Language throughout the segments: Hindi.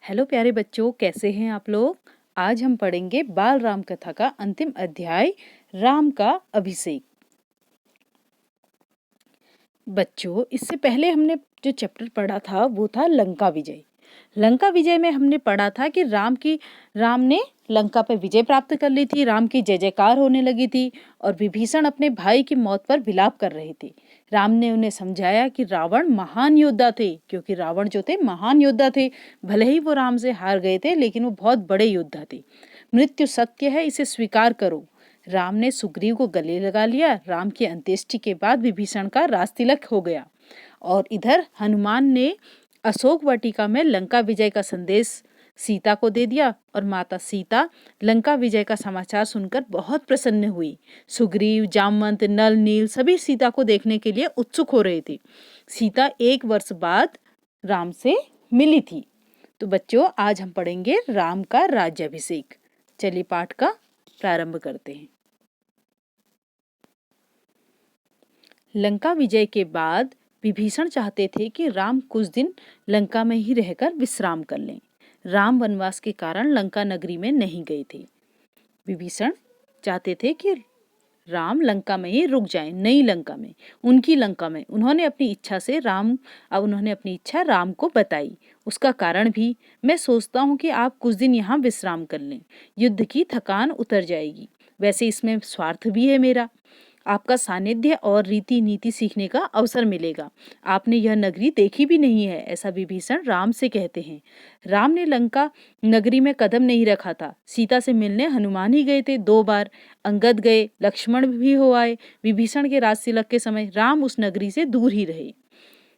हेलो प्यारे बच्चों, कैसे हैं आप लोग। आज हम पढ़ेंगे बाल राम कथा का अंतिम अध्याय, राम का अभिषेक। बच्चों, इससे पहले हमने जो चैप्टर पढ़ा था वो था लंका विजय। लंका विजय में हमने पढ़ा था कि राम ने लंका पर विजय प्राप्त कर ली थी। राम की जय जयकार होने लगी थी और विभीषण अपने भाई की मौत पर विलाप कर रहे थे। राम ने उन्हें समझाया कि रावण महान योद्धा थे, क्योंकि रावण जो थे महान योद्धा थे। भले ही वो राम से हार गए थे, लेकिन वो बहुत बड़े योद्धा थे। मृत्यु सत्य है, इसे स्वीकार करो। राम ने सुग्रीव को गले लगा लिया। राम की अंत्येष्टि के बाद विभीषण का राजतिलक हो गया और इधर हनुमान ने अशोक वाटिका में लंका विजय का संदेश सीता को दे दिया और माता सीता लंका विजय का समाचार सुनकर बहुत प्रसन्न हुई। सुग्रीव, जामवंत, नल, नील सभी सीता को देखने के लिए उत्सुक हो रहे थे। सीता 1 वर्ष बाद राम से मिली थी। तो बच्चों, आज हम पढ़ेंगे राम का राज्याभिषेक। चलिए पाठ का प्रारंभ करते हैं। लंका विजय के बाद विभीषण चाहते थे कि राम कुछ दिन लंका में ही रहकर विश्राम कर लें। राम वनवास के कारण लंका नगरी में नहीं गए थे। विभीषण चाहते थे कि राम लंका में ही रुक जाएं, नई लंका में, उनकी लंका में। उन्होंने अपनी इच्छा राम को बताई। उसका कारण भी, मैं सोचता हूँ कि आप कुछ दिन यहाँ विश्राम कर लें, युद्ध की थकान उतर जाएगी। वैसे इसमें स्वार्थ भी है मेरा। आपका सानिध्य और रीति नीति सीखने का अवसर मिलेगा। आपने यह नगरी देखी भी नहीं है, ऐसा विभीषण राम से कहते हैं। राम ने लंका नगरी में कदम नहीं रखा था। सीता से मिलने हनुमान ही गए थे 2 बार। अंगद गए, लक्ष्मण भी हो आए। विभीषण के राजतिलक के समय राम उस नगरी से दूर ही रहे।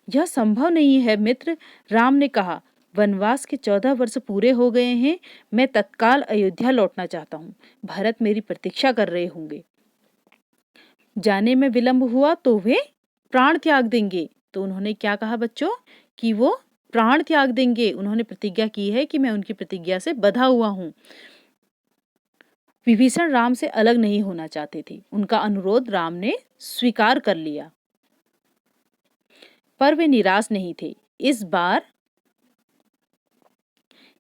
यह संभव नहीं है मित्र, राम ने कहा। वनवास के 14 वर्ष पूरे हो गए हैं। मैं तत्काल अयोध्या लौटना चाहता हूँ। भरत मेरी प्रतीक्षा कर रहे होंगे। जाने में विलंब हुआ तो वे प्राण त्याग देंगे। तो उन्होंने क्या कहा बच्चों, कि वो प्राण त्याग देंगे। उन्होंने प्रतिज्ञा की है कि मैं उनकी प्रतिज्ञा से बंधा हुआ हूं। विभीषण राम से अलग नहीं होना चाहते थे। उनका अनुरोध राम ने स्वीकार कर लिया, पर वे निराश नहीं थे।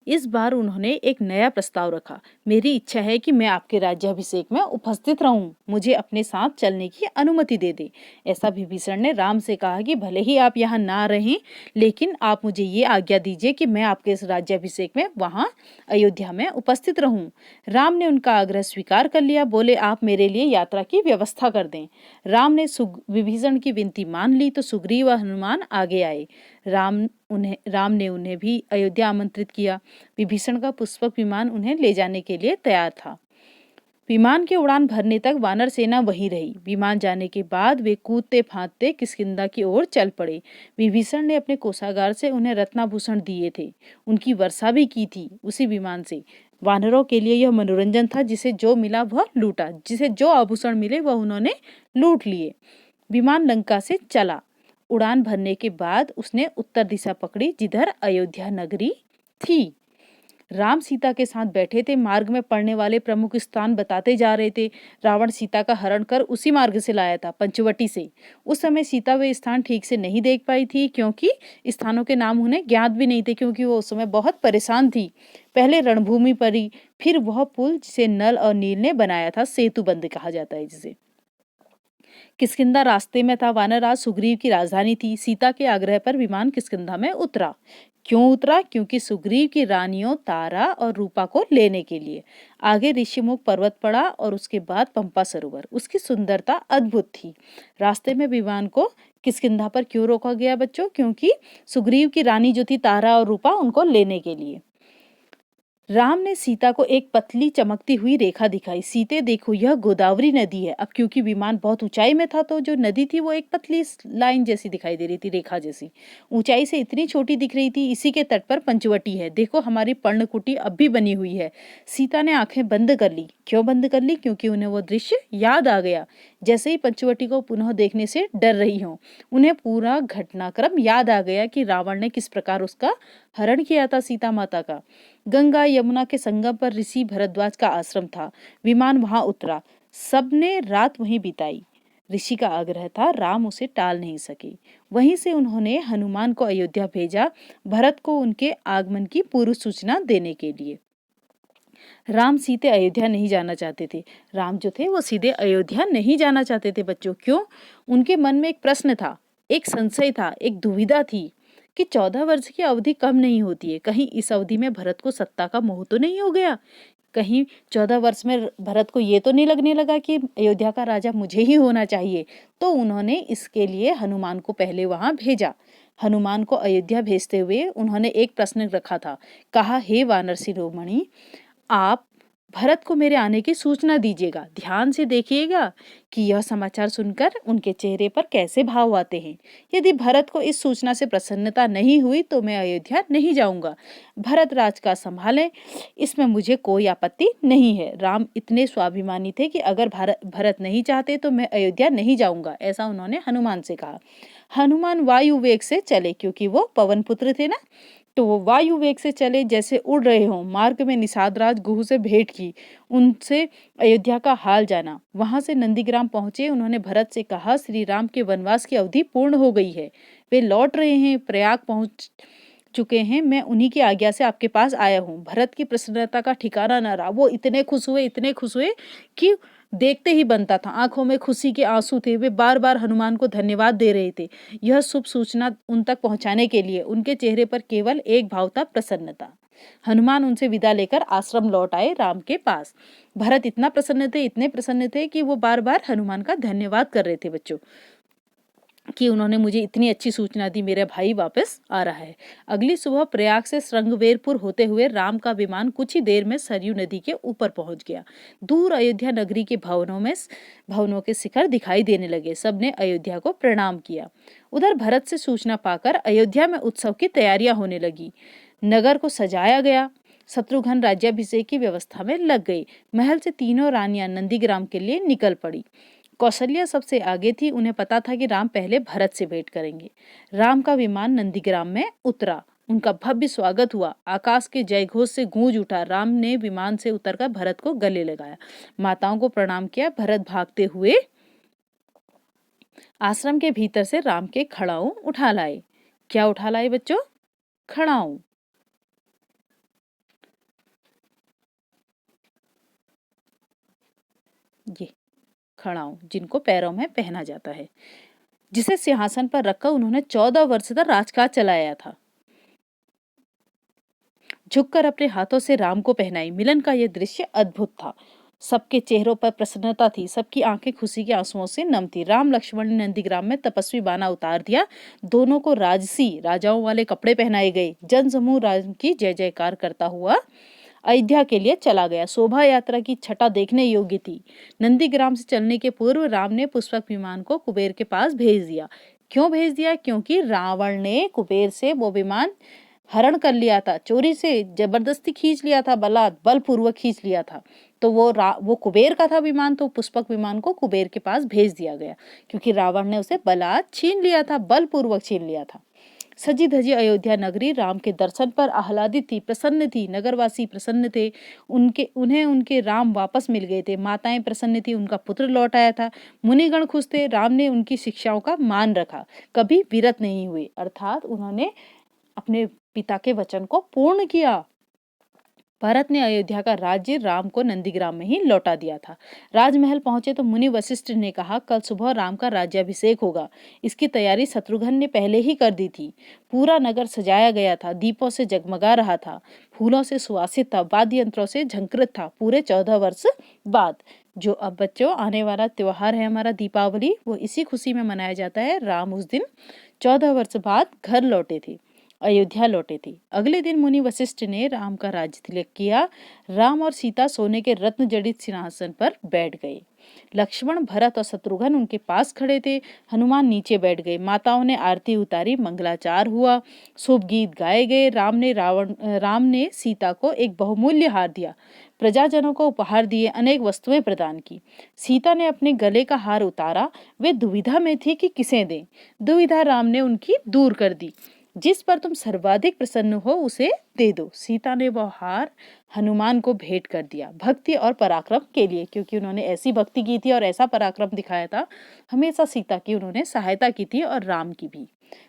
इस बार उन्होंने एक नया प्रस्ताव रखा। मेरी इच्छा है कि मैं आपके राज्याभिषेक में उपस्थित रहूं। मुझे अपने साथ चलने की अनुमति दे दे। ऐसा विभीषण ने राम से कहा कि भले ही आप यहाँ ना रहें, लेकिन आप मुझे ये आज्ञा दीजिए कि मैं आपके इस राज्याभिषेक में वहां अयोध्या में उपस्थित रहूं। राम ने उनका आग्रह स्वीकार कर लिया। बोले, आप मेरे लिए यात्रा की व्यवस्था कर दें। राम ने विभीषण की विनती मान ली तो सुग्रीव व हनुमान आगे आए। राम ने उन्हें भी अयोध्या आमंत्रित किया। विभीषण का पुष्पक विमान उन्हें ले जाने के लिए तैयार था। विमान के उड़ान भरने तक वानर सेना वहीं रही। विमान जाने के बाद वे कूदते फांदते किष्किंधा की ओर चल पड़े। विभीषण ने अपने कोषागार से उन्हें रत्नाभूषण दिए थे। उनकी वर्षा भी की थी उसी विमान से। वानरों के लिए यह मनोरंजन था। जिसे जो मिला वह लूटा, जिसे जो आभूषण मिले वह उन्होंने लूट लिए। विमान लंका से चला। उड़ान भरने के बाद उसने उत्तर दिशा पकड़ी, जिधर अयोध्या नगरी थी। राम सीता के साथ बैठे थे। मार्ग में पड़ने वाले प्रमुख स्थान बताते जा रहे थे। रावण सीता का हरण कर उसी मार्ग से लाया था, पंचवटी से। उस समय सीता वे स्थान ठीक से नहीं देख पाई थी, क्योंकि स्थानों के नाम उन्हें ज्ञात भी नहीं थे, क्योंकि वो उस समय बहुत परेशान थी। पहले रणभूमि पड़ी, फिर वह पुल जिसे नल और नील ने बनाया था, सेतु बंद कहा जाता है जिसे। किष्किंधा रास्ते में था। वानरराज सुग्रीव की राजधानी थी। सीता के आग्रह पर विमान किष्किंधा में उतरा। क्यों उतरा? क्योंकि सुग्रीव की रानियों तारा और रूपा को लेने के लिए। आगे ऋषिमुख पर्वत पड़ा और उसके बाद पंपा सरोवर। उसकी सुंदरता अद्भुत थी। रास्ते में विमान को किष्किंधा पर क्यों रोका गया बच्चों? क्योंकि सुग्रीव की रानी जो थी तारा और रूपा, उनको लेने के लिए। राम ने सीता को एक पतली चमकती हुई रेखा दिखाई। सीते देखो, यह गोदावरी नदी है। अब क्योंकि विमान बहुत ऊंचाई में था, तो जो नदी थी वो एक पतली लाइन जैसी दिखाई दे रही थी, रेखा जैसी। ऊंचाई से इतनी छोटी दिख रही थी। इसी के तट पर पंचवटी है। देखो, हमारी पर्णकुटी अब भी बनी हुई है। सीता ने आंखें बंद कर ली। क्यों बंद कर ली? क्योंकि उन्हें वो दृश्य याद आ गया, जैसे ही पंचवटी को पुनः देखने से डर रही हो। उन्हें पूरा घटनाक्रम याद आ गया कि रावण ने किस प्रकार उसका हरण किया था, सीता माता का। गंगा यमुना के संगम पर ऋषि भरद्वाज का आश्रम था। विमान वहां उतरा। सबने रात वहीं बिताई। ऋषि का आग्रह था, राम उसे टाल नहीं सके। वहीं से उन्होंने हनुमान को अयोध्या भेजा, भरत को उनके आगमन की पूर्व सूचना देने के लिए। राम सीधे अयोध्या नहीं जाना चाहते थे। राम जो थे वो सीधे अयोध्या नहीं जाना चाहते थे बच्चों। क्यों? उनके मन में एक प्रश्न था, एक संशय था, एक दुविधा थी कि 14 वर्ष की अवधि कम नहीं होती है। कहीं इस अवधि में भरत को सत्ता का मोह तो नहीं हो गया? कहीं 14 वर्ष में भरत को ये तो नहीं लगने लगा कि अयोध्या का राजा मुझे ही होना चाहिए? तो उन्होंने इसके लिए हनुमान को पहले वहां भेजा। हनुमान को अयोध्या भेजते हुए उन्होंने एक प्रश्न रखा था। कहा, हे वानर शिरोमणि, आप भरत को मेरे आने की सूचना दीजिएगा। ध्यान से देखिएगा कि यह समाचार सुनकर उनके चेहरे पर कैसे भाव आते हैं। यदि भरत को इस सूचना से प्रसन्नता नहीं हुई तो मैं अयोध्या नहीं जाऊंगा। भरत राज का संभालें, इसमें मुझे कोई आपत्ति नहीं है। राम इतने स्वाभिमानी थे कि अगर भरत नहीं चाहते तो मैं अयोध्या नहीं जाऊंगा, ऐसा उन्होंने हनुमान से कहा। हनुमान वायु वेग से चले, क्योंकि वो पवन पुत्र थे ना, तो वो वायु वेग से चले जैसे उड़ रहे हों। मार्ग में निषाद गुह से भेंट की, उनसे अयोध्या का हाल जाना। वहां से नंदीग्राम पहुंचे। उन्होंने भरत से कहा, श्री राम के वनवास की अवधि पूर्ण हो गई है, वे लौट रहे हैं, प्रयाग पहुंच चुके हैं। मैं उन्हीं की आज्ञा से आपके पास आया हूँ। भरत की प्रसन्नता का ठिकाना न रहा। वो इतने खुश हुए कि देखते ही बनता था। आंखों में खुशी के आंसू थे। वे बार बार हनुमान को धन्यवाद दे रहे थे। यह शुभ सूचना उन तक पहुंचाने के लिए उनके चेहरे पर केवल एक भाव था, प्रसन्नता। हनुमान उनसे विदा लेकर आश्रम लौट आए राम के पास। भरत इतने प्रसन्न थे कि वो बार बार हनुमान का धन्यवाद कर रहे थे बच्चों, कि उन्होंने मुझे इतनी अच्छी सूचना दी, मेरा भाई वापस आ रहा है। अगली सुबह प्रयाग से श्रृंगवेरपुर होते हुए राम का विमान कुछ ही देर में सरयू नदी के ऊपर पहुंच गया। दूर अयोध्या नगरी के भवनों के शिखर दिखाई देने लगे। सबने अयोध्या को प्रणाम किया। उधर भरत से सूचना पाकर अयोध्या में उत्सव की तैयारियां होने लगी। नगर को सजाया गया। शत्रुघ्न राज्याभिषेक की व्यवस्था में लग गई। महल से तीनों रानियां नंदीग्राम के लिए निकल पड़ी। कौशल्या सबसे आगे थी। उन्हें पता था कि राम पहले भरत से भेंट करेंगे। राम का विमान नंदीग्राम में उतरा। उनका भव्य स्वागत हुआ। आकाश के जयघोष से गूंज उठा। राम ने विमान से उतरकर भरत को गले लगाया, माताओं को प्रणाम किया। भरत भागते हुए आश्रम के भीतर से राम के खड़ाऊ उठा लाए। क्या उठा लाए बच्चों? खड़ाऊ। ये खड़ाऊ जिनको पैरों में पहना जाता है, जिसे सिंहासन पर रखकर उन्होंने 14 वर्ष तक राजकाज चलाया था। झुककर अपने हाथों से राम को पहनाई। मिलन का यह दृश्य अद्भुत था। सबके चेहरों पर प्रसन्नता थी। सबकी आंखें खुशी के आंसुओं से नम थी। राम लक्ष्मण ने नंदीग्राम में तपस्वी बाना उतार दिया। दोनों को राजसी राजाओं वाले कपड़े पहनाए गए। जन समूह राम की जय जयकार करता हुआ अयोध्या के लिए चला गया। शोभा यात्रा की छटा देखने योग्य थी। नंदीग्राम से चलने के पूर्व राम ने पुष्पक विमान को कुबेर के पास भेज दिया। क्यों भेज दिया? क्योंकि रावण ने कुबेर से वो विमान हरण कर लिया था, चोरी से जबरदस्ती खींच लिया था, बलपूर्वक खींच लिया था। तो वो कुबेर का था विमान, तो पुष्पक विमान को कुबेर के पास भेज दिया गया, क्योंकि रावण ने उसे बलात् छीन लिया था, बलपूर्वक छीन लिया था। सजी धजी अयोध्या नगरी राम के दर्शन पर आह्लादित थी, प्रसन्न थी। नगरवासी प्रसन्न थे। उन्हें उनके राम वापस मिल गए थे। माताएं प्रसन्न थी, उनका पुत्र लौट आया था। मुनिगण खुश थे। राम ने उनकी शिक्षाओं का मान रखा, कभी विरत नहीं हुए, अर्थात उन्होंने अपने पिता के वचन को पूर्ण किया। भरत ने अयोध्या का राज्य राम को नंदीग्राम में ही लौटा दिया था। राजमहल पहुंचे तो मुनि वशिष्ठ ने कहा, कल सुबह राम का राज्याभिषेक होगा। इसकी तैयारी शत्रुघ्न ने पहले ही कर दी थी। पूरा नगर सजाया गया था, दीपों से जगमगा रहा था, फूलों से सुवासित था, वाद्य यंत्रों से झंकृत था। पूरे 14 वर्ष बाद, जो अब बच्चों आने वाला त्योहार है हमारा दीपावली, वो इसी खुशी में मनाया जाता है। राम उस दिन 14 वर्ष बाद घर लौटे थे, अयोध्या लौटे थे। अगले दिन मुनि वशिष्ठ ने राम का राज्य तिलक किया। राम और सीता सोने के रत्न जड़ित सिंहासन पर बैठ गए। लक्ष्मण, भरत और शत्रुघ्न उनके पास खड़े थे। हनुमान नीचे बैठ गए। माताओं ने आरती उतारी, मंगलाचार हुआ, शुभ गीत गाए गए। राम ने सीता को एक बहुमूल्य हार दिया, प्रजाजनों को उपहार दिए, अनेक वस्तुएं प्रदान की। सीता ने अपने गले का हार उतारा। वे दुविधा में थी कि किसे दें। दुविधा राम ने उनकी दूर कर दी। जिस पर तुम सर्वाधिक प्रसन्न हो उसे दे दो। सीता ने वह हार हनुमान को भेंट कर दिया, भक्ति और पराक्रम के लिए, क्योंकि उन्होंने ऐसी भक्ति की थी और ऐसा पराक्रम दिखाया था। हमेशा सीता की उन्होंने सहायता की थी और राम की भी।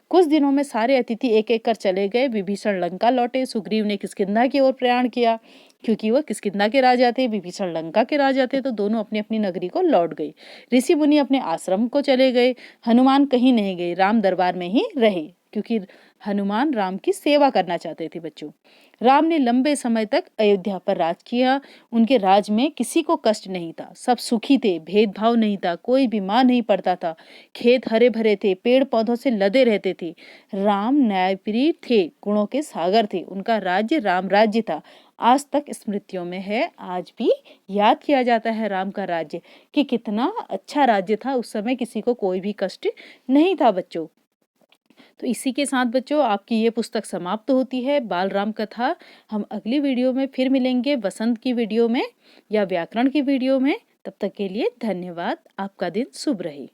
कुछ दिनों में सारे अतिथि एक एक कर चले गए। विभीषण लंका लौटे। सुग्रीव ने किष्किंधा की ओर प्रयाण किया, क्योंकि वह किष्किंधा के राजा थे, विभीषण लंका के राजा थे, तो दोनों अपनी अपनी नगरी को लौट गए। ऋषि मुनि अपने आश्रम को चले गए। हनुमान कहीं नहीं गए, राम दरबार में ही रहे, क्योंकि हनुमान राम की सेवा करना चाहते थे। बच्चों, राम ने लंबे समय तक अयोध्या पर राज किया। उनके राज में किसी को कष्ट नहीं था, सब सुखी थे, भेदभाव नहीं था, कोई बीमार नहीं पड़ता था, खेत हरे भरे थे, पेड़ पौधों से लदे रहते थे। राम न्यायप्रिय थे, गुणों के सागर थे। उनका राज्य राम राज्य था। आज तक स्मृतियों में है, आज भी याद किया जाता है राम का राज्य, कि कितना अच्छा राज्य था। उस समय किसी को कोई भी कष्ट नहीं था। बच्चों, तो इसी के साथ बच्चों आपकी ये पुस्तक समाप्त होती है, बाल राम कथा। हम अगली वीडियो में फिर मिलेंगे, वसंत की वीडियो में या व्याकरण की वीडियो में। तब तक के लिए धन्यवाद। आपका दिन शुभ रहे।